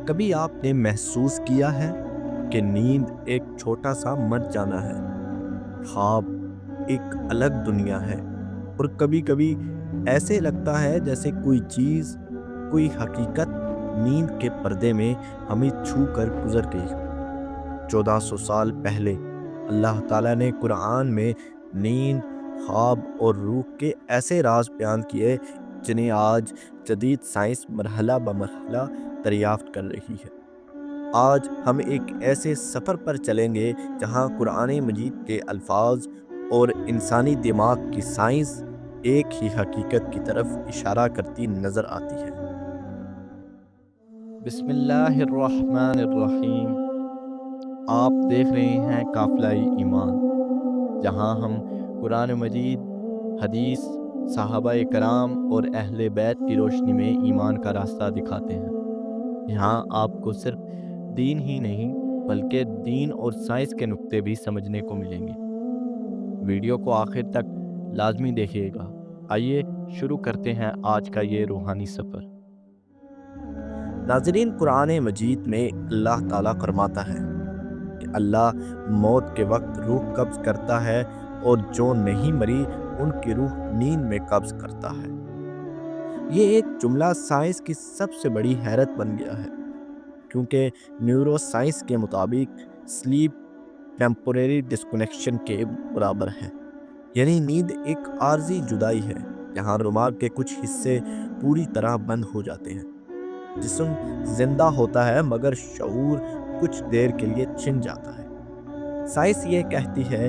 کبھی آپ نے محسوس کیا ہے کہ نیند ایک چھوٹا سا مر جانا ہے، خواب ایک الگ دنیا ہے، اور کبھی کبھی ایسے لگتا ہے جیسے کوئی چیز، کوئی حقیقت نیند کے پردے میں ہمیں چھو کر گزر گئی ہو۔ 1400 سال پہلے اللہ تعالیٰ نے قرآن میں نیند، خواب اور روح کے ایسے راز بیان کیے جنہیں آج جدید سائنس مرحلہ بمرحلہ دریافت کر رہی ہے۔ آج ہم ایک ایسے سفر پر چلیں گے جہاں قرآن مجید کے الفاظ اور انسانی دماغ کی سائنس ایک ہی حقیقت کی طرف اشارہ کرتی نظر آتی ہے۔ بسم اللہ الرحمن الرحیم۔ آپ دیکھ رہے ہیں قافلہ ایمان، جہاں ہم قرآن مجید، حدیث، صحابہ کرام اور اہل بیت کی روشنی میں ایمان کا راستہ دکھاتے ہیں۔ یہاں آپ کو صرف دین ہی نہیں بلکہ دین اور سائنس کے نقطے بھی سمجھنے کو ملیں گے۔ ویڈیو کو آخر تک لازمی دیکھیے گا۔ آئیے شروع کرتے ہیں آج کا یہ روحانی سفر۔ ناظرین، قرآن مجید میں اللہ تعالیٰ فرماتا ہے کہ اللہ موت کے وقت روح قبض کرتا ہے، اور جو نہیں مری ان کی روح نیند میں قبض کرتا ہے۔ یہ ایک جملہ سائنس کی سب سے بڑی حیرت بن گیا ہے، کیونکہ نیورو سائنس کے مطابق سلیپ ٹیمپوریری ڈسکنیکشن کے برابر ہے۔ یعنی نیند ایک عارضی جدائی ہے جہاں دماغ کے کچھ حصے پوری طرح بند ہو جاتے ہیں۔ جسم زندہ ہوتا ہے مگر شعور کچھ دیر کے لیے چھن جاتا ہے۔ سائنس یہ کہتی ہے،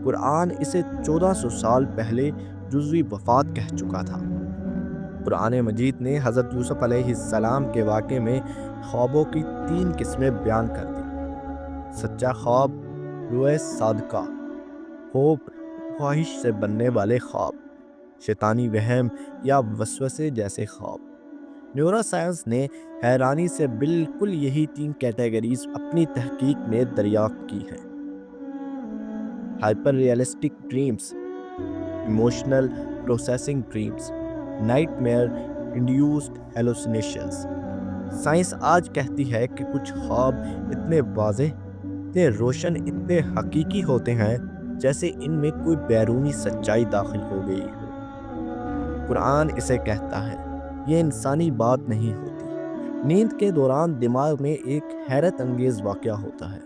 قرآن اسے 1400 سال پہلے جزوی وفات کہہ چکا تھا۔ قرآن مجید نے حضرت یوسف علیہ السلام کے واقعے میں خوابوں کی 3 قسمیں بیان کر دی: سچا خواب، روئے صادقہ، خوب خواہش سے بننے والے خواب، شیطانی وہم یا وسوسے جیسے خواب۔ نیورو سائنس نے حیرانی سے بالکل یہی 3 کیٹیگریز اپنی تحقیق میں دریافت کی ہیں: hyper realistic dreams, emotional processing dreams, nightmare induced hallucinations. Science آج کہتی ہے کہ کچھ خواب اتنے واضح، اتنے روشن، اتنے حقیقی ہوتے ہیں جیسے ان میں کوئی بیرونی سچائی داخل ہو گئی ہو۔ قرآن اسے کہتا ہے، یہ انسانی بات نہیں ہوتی۔ نیند کے دوران دماغ میں ایک حیرت انگیز واقعہ ہوتا ہے: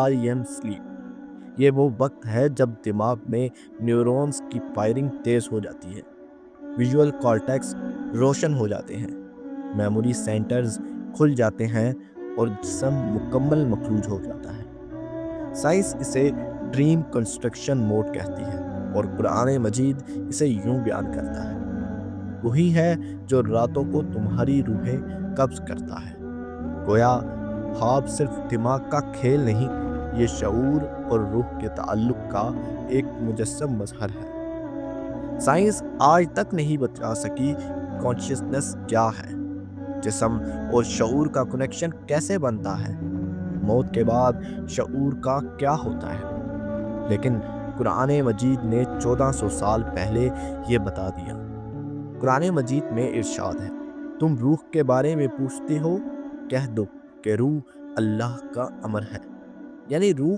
REM سلیپ۔ یہ وہ وقت ہے جب دماغ میں نیورونز کی فائرنگ تیز ہو جاتی ہے، ویژول کارٹیکس روشن ہو جاتے ہیں، میموری سینٹرز کھل جاتے ہیں اور جسم مکمل مفلوج ہو جاتا ہے۔ سائنس اسے ڈریم کنسٹرکشن موڈ کہتی ہے، اور قرآن مجید اسے یوں بیان کرتا ہے: وہی ہے جو راتوں کو تمہاری روحیں قبض کرتا ہے۔ گویا خواب صرف دماغ کا کھیل نہیں، یہ شعور اور روح کے تعلق کا ایک مجسم مظہر ہے۔ سائنس آج تک نہیں بتا سکی کانشیسنس کیا ہے، جسم اور شعور کا کنیکشن کیسے بنتا ہے، موت کے بعد شعور کا کیا ہوتا ہے، لیکن قرآن مجید نے 1400 سال پہلے یہ بتا دیا۔ قرآن مجید میں ارشاد ہے، تم روح کے بارے میں پوچھتے ہو، کہہ دو کہ روح اللہ کا امر ہے۔ یعنی روح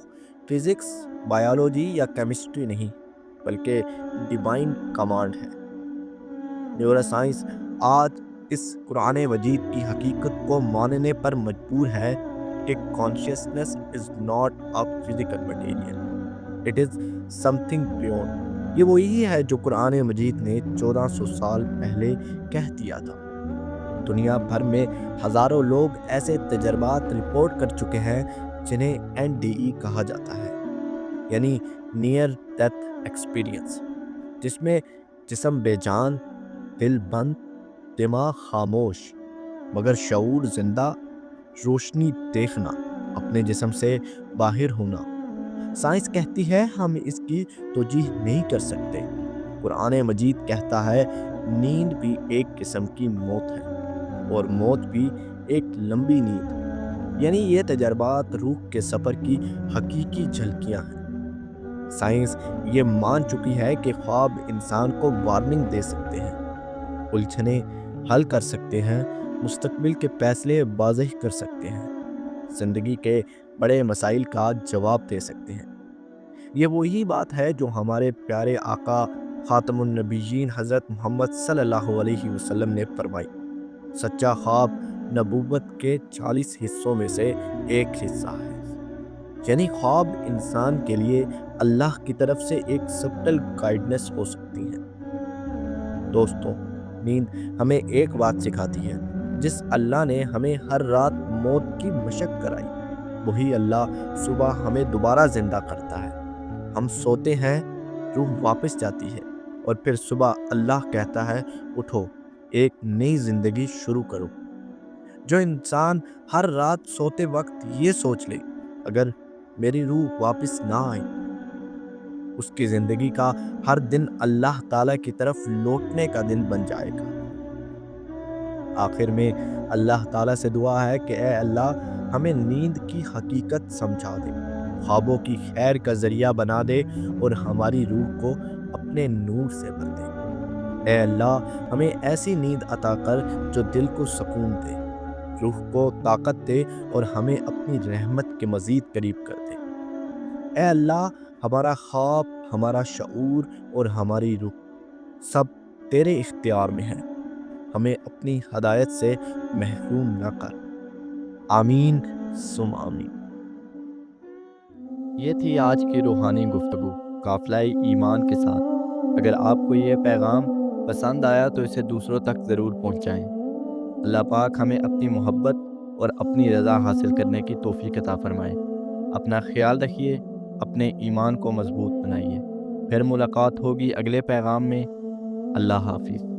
فزکس، بائیولوجی یا کیمسٹری نہیں، بلکہ ڈیوائن کمانڈ ہے۔ نیورو سائنس آج اس قرآن مجید کی حقیقت کو ماننے پر مجبور ہے کہ consciousness is not a physical material, it is some thing beyond. یہ وہی ہے جو قرآن مجید نے 1400 سال پہلے کہہ دیا تھا۔ دنیا بھر میں ہزاروں لوگ ایسے تجربات رپورٹ کر چکے ہیں جنہیں NDE کہا جاتا ہے، یعنی نیئر ڈیتھ ایکسپیرینس، جس میں جسم بے جان، دل بند، دماغ خاموش، مگر شعور زندہ، روشنی دیکھنا، اپنے جسم سے باہر ہونا۔ سائنس کہتی ہے ہم اس کی توجیہ نہیں کر سکتے۔ قرآن مجید کہتا ہے نیند بھی ایک قسم کی موت ہے، اور موت بھی ایک لمبی نیند۔ یعنی یہ تجربات روح کے سفر کی حقیقی جھلکیاں ہیں۔ سائنس یہ مان چکی ہے کہ خواب انسان کو وارننگ دے سکتے ہیں، الجھنیں حل کر سکتے ہیں، مستقبل کے فیصلے واضح کر سکتے ہیں، زندگی کے بڑے مسائل کا جواب دے سکتے ہیں۔ یہ وہی بات ہے جو ہمارے پیارے آقا خاتم النبیین حضرت محمد صلی اللہ علیہ وسلم نے فرمائی، سچا خواب نبوت کے 40 حصوں میں سے ایک حصہ ہے۔ یعنی خواب انسان کے لیے اللہ کی طرف سے ایک سبٹل گائیڈنس ہو سکتی ہے۔ دوستوں، نیند ہمیں ایک بات سکھاتی ہے، جس اللہ نے ہمیں ہر رات موت کی مشق کرائی، وہی اللہ صبح ہمیں دوبارہ زندہ کرتا ہے۔ ہم سوتے ہیں، روح واپس جاتی ہے، اور پھر صبح اللہ کہتا ہے اٹھو، ایک نئی زندگی شروع کرو۔ جو انسان ہر رات سوتے وقت یہ سوچ لے اگر میری روح واپس نہ آئی، اس کی زندگی کا ہر دن اللہ تعالیٰ کی طرف لوٹنے کا دن بن جائے گا۔ آخر میں اللہ تعالیٰ سے دعا ہے کہ اے اللہ ہمیں نیند کی حقیقت سمجھا دے، خوابوں کی خیر کا ذریعہ بنا دے اور ہماری روح کو اپنے نور سے بھر دے۔ اے اللہ ہمیں ایسی نیند عطا کر جو دل کو سکون دے، روح کو طاقت دے اور ہمیں اپنی رحمت کے مزید قریب کر دے۔ اے اللہ ہمارا خواب، ہمارا شعور اور ہماری روح سب تیرے اختیار میں ہیں، ہمیں اپنی ہدایت سے محروم نہ کر۔ آمین ثم آمین۔ یہ تھی آج کی روحانی گفتگو قافلہ ایمان کے ساتھ۔ اگر آپ کو یہ پیغام پسند آیا تو اسے دوسروں تک ضرور پہنچائیں۔ اللہ پاک ہمیں اپنی محبت اور اپنی رضا حاصل کرنے کی توفیق عطا فرمائے۔ اپنا خیال رکھیے، اپنے ایمان کو مضبوط بنائیے۔ پھر ملاقات ہوگی اگلے پیغام میں۔ اللہ حافظ۔